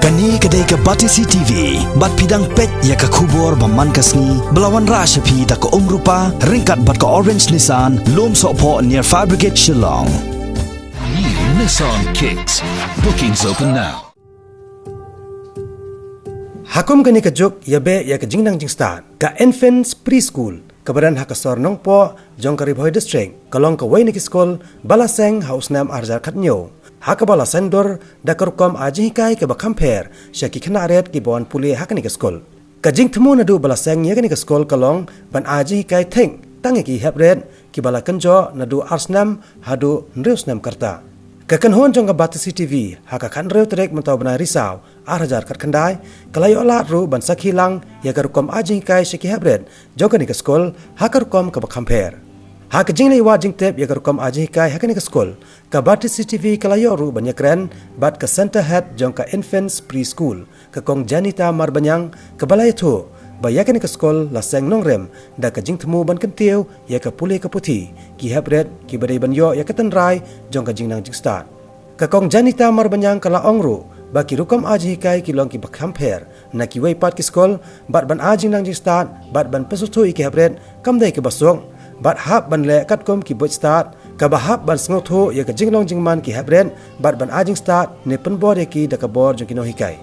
Kani kedai ke Batisi TV, bat pidang pet ya ke kubur baman kasni, belawan rashapi da ke rupa, ringkat bat ke orange Nissan, lom sokpo near Fire Brigade Shillong. New Nissan Kicks. Bookings open now. Hakum kani kejuk ya be ya ke jingnang jing start ka infants preschool kebadan hak sor nong po jong ka Ribhoi district kalong ka wai ni school balaseng house nam arjar khatnyo hak balaseng dor da karkom aji kai ke ba compare shaki khana ret ki bon puli hak ni school ka jing thmu na du balaseng ye kani school kalong ban aji kai theng tangi ki heb ret ki bala kanjo na du arsnam hadu nreusnam karta Kakan hon jong ka Batisi TV haka kan reu trek mentau bana risau arjar kat kandai kalayo lat ru ban sakhilang ya karukom ajing kai shiki habret jogani ka skol hakarukom ka compare haka jing lewa jing tep ya karukom ajing kai hakani ka skol ka Batisi TV kalayo ru ban yakren bat ka center head jong ka infants preschool ka kong Janita Marbanyang ka balai thu bayakani ka skol la seng nongrem da ka jing thmu ban kentiu ya ka pule ka puthi ki habret ki badai ban yo ya ka tanrai jong ka jingnang jing start ka kong Janita Marbanyang kala ongru ba ki rukom aji kai ki long ki bakhamper na ki wei pat ki skol bat ban ajing nang jing start bat ban pesutu ki habret kam dai ke basong bat hab ban le kat kom ki bot start ka ba hab ban snotho ya ka jinglong jingman ki habret bat ban ajing start ne pen bor ya ki da ka bor jong ki no hikai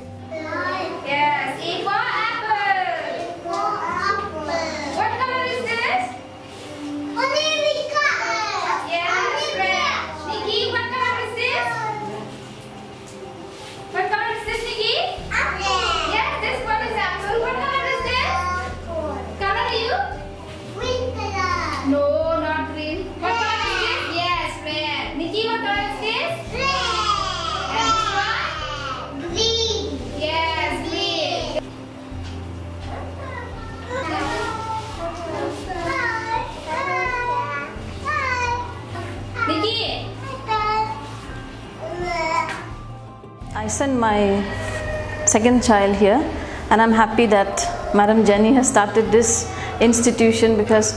I sent my second child here, and I'm happy that Madam Jenny has started this institution because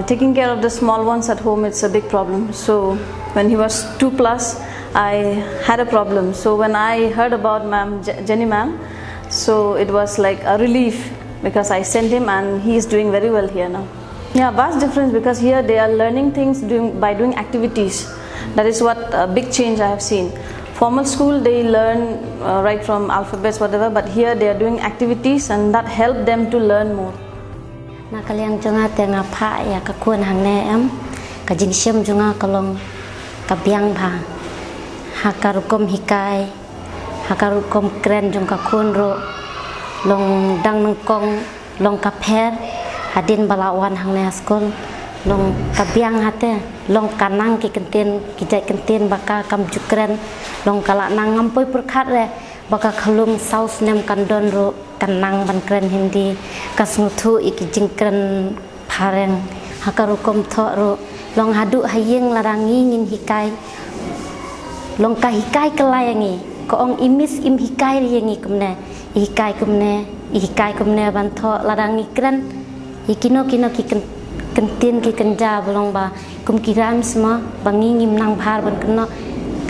taking care of the small ones at home, it's a big problem. So when he was 2+, I had a problem. So when I heard about Jenny ma'am, so it was like a relief because I sent him and he is doing very well here now. Yeah, vast difference because here they are learning things by doing activities. That is what a big change I have seen. Formal school, they learn right from alphabets, whatever, but here they are doing activities and that help them to learn more. Nakaliang junga tenga pa ya kakun hang ne am kajing syam junga kalong kabiang ba hakarukom hikai hakarukom kren jung kakun ro long dang nangkong long kapher hadin balawan hang ne school long kabiang hate long kanang ki kentin kijai kentin baka kam jukren long kala nang ngampoi perkhat le baka khalung saus nem kandon ro kanang ban kren hindi kasnguthu iki jingkren phareng hakarukom tho ro long hadu hayeng larangi ngin hikai long ka hikai kelayangi ko ong imis im hikai riengi kumne hikai kumne ban tho larangi kren ikino kino ki kentin ki kenja belong ba kum kiram semua bangi ngim nang bhar ban kno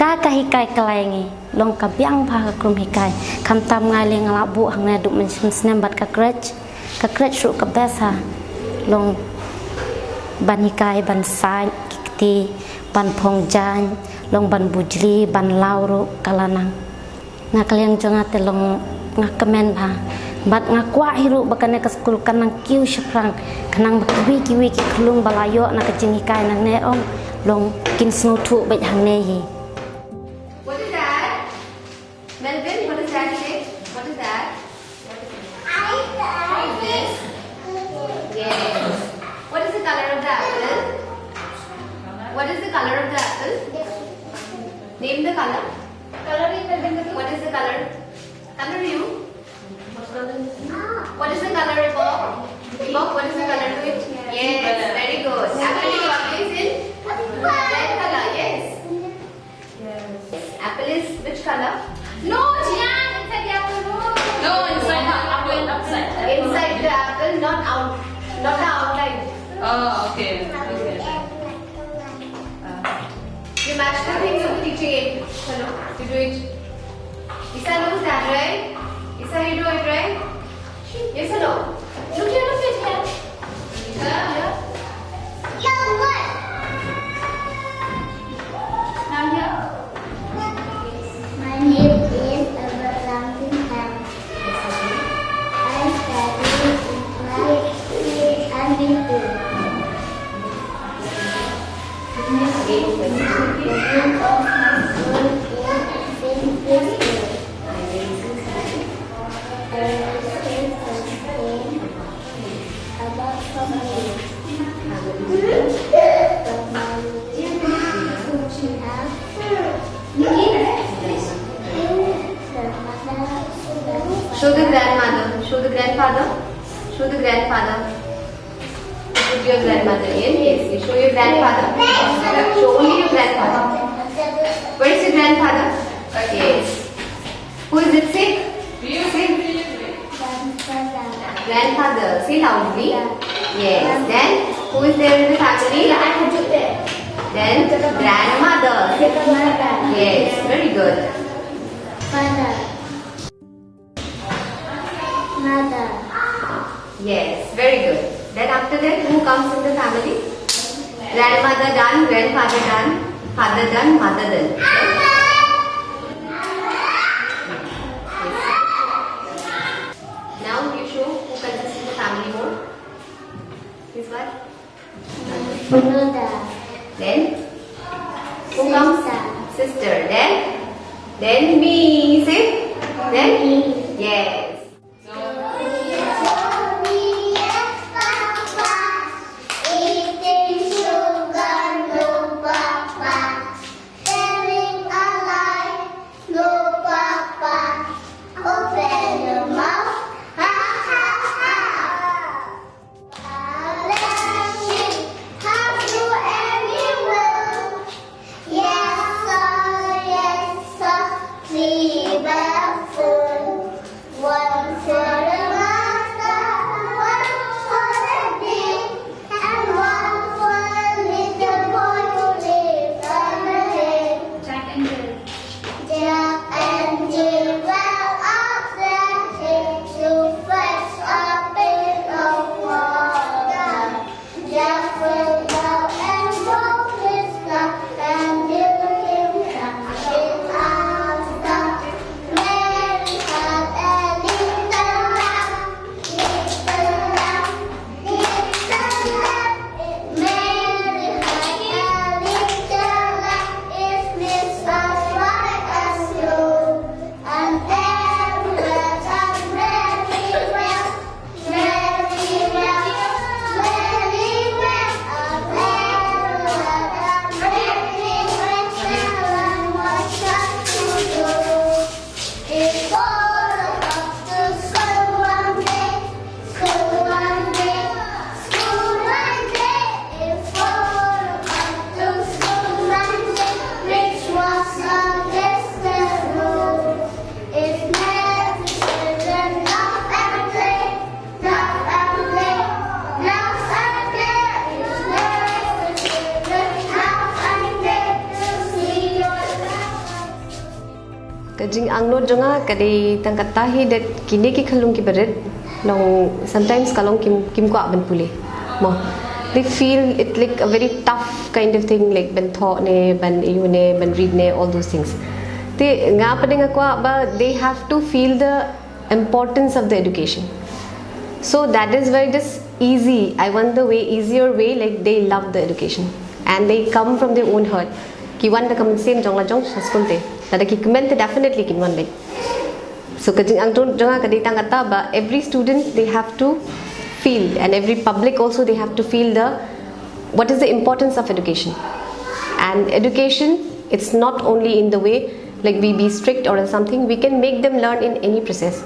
ka hikai kelayangi long ka biang pha ka krum hikai kam tam ngai le ngala bu hang ne du men snem bat ka crutch ru ka besa long ban hikai ban sai kiti ban phong jan long ban bujli ban lauru kalanang ngakaliang jonga te long ngakamen ba bat ngakwa hiru bakane ka skul kanang kiu shrang kanang bakwi kiwi ki khulung balayo na ka jingi kai nang ne ong long kin snu thu bet hang ne hi. What is that? Melvin, what is that shape? What is that? What is this? Yes. What is the color of the apple? What is the color of the apple? Name the color. What is the color? Color you. What is the color, Bob? Bob, what is the color to it? Yes, very good. Apple is always in red color, yes. Apple is which color? No, Jian, inside the apple, no. Inside the apple, outside. Inside the apple, not the outside. Oh, okay. You match the things of the teaching aid. Hello, you do it. Isa knows that, right? how you do it, right? Yes or no? Look here, here. Here. Now here. My name is Abraham Ham. I study in class and B2. The name of my school is St. Christopher. I will say something about family. Show the grandmother. Show the grandfather. Show the grandfather. Put your grandmother in. Yes, you show your grandfather. Show only your grandfather. Where is your grandfather? Yes. Who is it? Say. Say. Grandfather. Say loudly. Yes. Then who is there in the family? Then grandmother. Yes. Very good. Father. Mother. Yes. Very good. Then after that, who comes in the family? Grandmother done, grandfather done, father done, mother done. Now you show who consists in the family more. This one. Mother. Then who comes? Sister. Then me. Say. Then yes. Kajing angno jonga kadi tangkatahi dat kini ki khalung ki berit long sometimes kalong kim ko ban pule mo they feel it like a very tough kind of thing like ban tho ne ban iu ne ban read ne all those things they nga pading ko ba they have to feel the importance of the education so that is why it is easy I want the way easier way like they love the education and they come from their own heart ki wan da kam sem jong la jong school te tada ki comment definitely kin wan lai so kajing ang jonga kadi tang kata ba every student they have to feel and every public also they have to feel the what is the importance of education and education it's not only in the way like we be strict or something we can make them learn in any process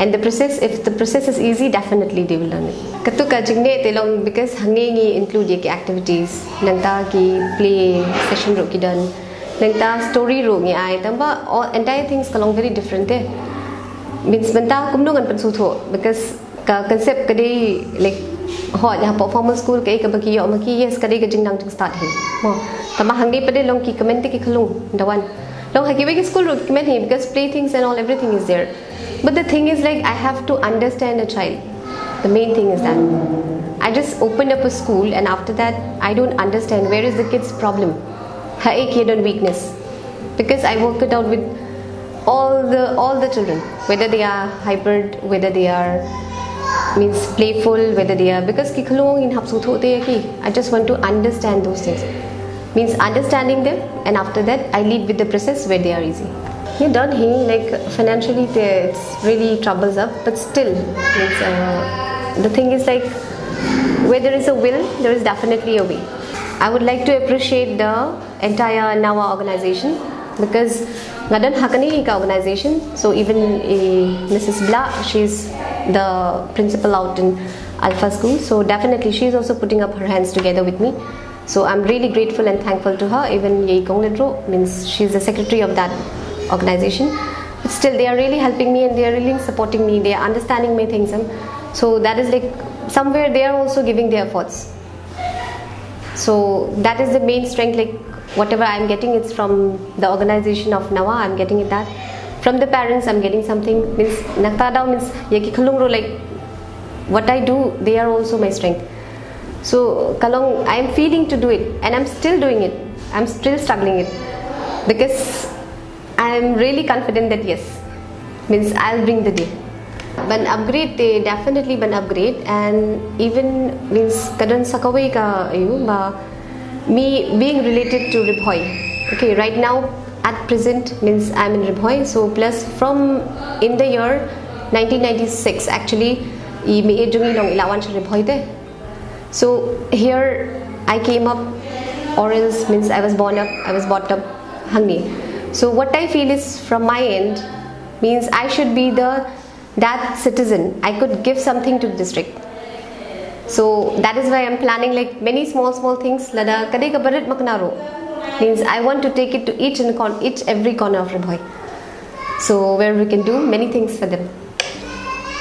and the process if the process is easy definitely they will learn it katu kajing ne telong because hangi ni include ye ki activities nangta ki play session ro ki dan nangta story ro ngi ai tamba all entire things kalong very different there means benta kumno ngan pan su tho because ka concept kadi like ho ya performance school kai ka baki yo maki yes kadi ka jing nang start hi mo tama hangi pade long ki comment ki khalung dawan Long hakibai school recommend him because playthings and all everything is there. But the thing is like I have to understand a child. The main thing is that I just opened up a school and after that I don't understand where is the kid's problem, her hidden weakness, because I work it out with all the children, whether they are hybrid, whether they are means playful, whether they are because I just want to understand those things, means understanding them, and after that I lead with the process where they are easy. Yeah, done here like financially it's really troubles up, but still means, the thing is like where there is a will, there is definitely a way. I would like to appreciate the entire Nawa organization because Ngadan Hakani organization. So even Mrs. Bla, she's the principal out in Alpha School. So definitely she's also putting up her hands together with me. So I'm really grateful and thankful to her. Even Yei Kongledro means she's the secretary of that organization. But still they are really helping me and they are really supporting me. They are understanding my things. And so that is like somewhere they are also giving their efforts. So that is the main strength, like whatever I'm getting it's from the organization of Nawa, I'm getting it that. From the parents I'm getting something, means Naktada means Yaki Kalungro, like what I do, they are also my strength. So Kalong, I'm feeling to do it and I'm still doing it. I'm still struggling it because I'm really confident that yes, means I'll bring the day. Ban upgrade they definitely ban upgrade, and even means kadan sakaway ka ayu ba me being related to Ribhoy. Okay, right now at present means I'm in Ribhoy, so plus from in the year 1996 actually I me jungi long ilawan sa Ribhoy de. So here I came up, or else means I was brought up Hangi. So what I feel is from my end means I should be that citizen. I could give something to the district. So that is why I'm planning like many small things. Lada kadai ka barit maknaro means I want to take it to each every corner of Ribhoy. So where we can do many things for them.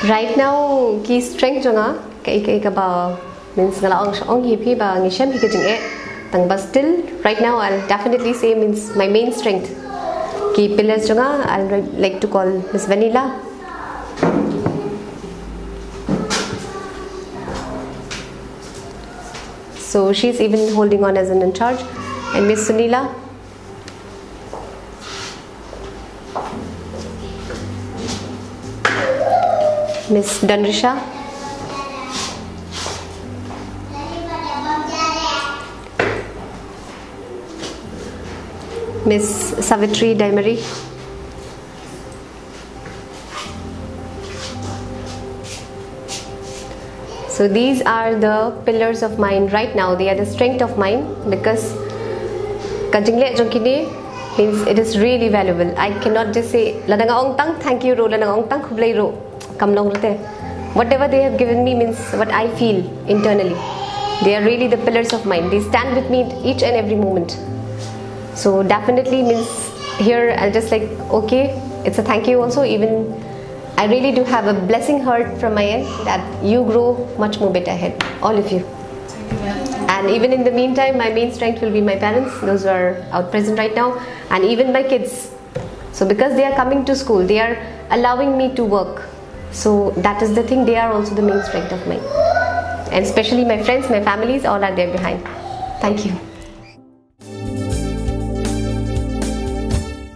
Right now, key strength jonga kai ka ba means ngalaong ong hipi ba ngishem hi ka jing e tang ba still right now I'll definitely say means my main strength. Key pillars jonga I'll like to call Miss Vanilla. So she's even holding on as an in charge, and Miss Sunila. Miss Danrisha. Miss Savitri Daimari. So these are the pillars of mine right now. They are the strength of mine because kajingle jongkine means it is really valuable. I cannot just say ladanga ong tang thank you ro ladanga ong tang khublai ro kamlong rote. Whatever they have given me means what I feel internally. They are really the pillars of mine. They stand with me each and every moment. So definitely means here I'll just like okay, it's a thank you also. Even I really do have a blessing heart from my end that you grow much more better ahead, all of you. And even in the meantime, my main strength will be my parents, those who are out present right now, and even my kids. So because they are coming to school, they are allowing me to work. So that is the thing, they are also the main strength of mine. And especially my friends, my families, all are there behind. Thank you.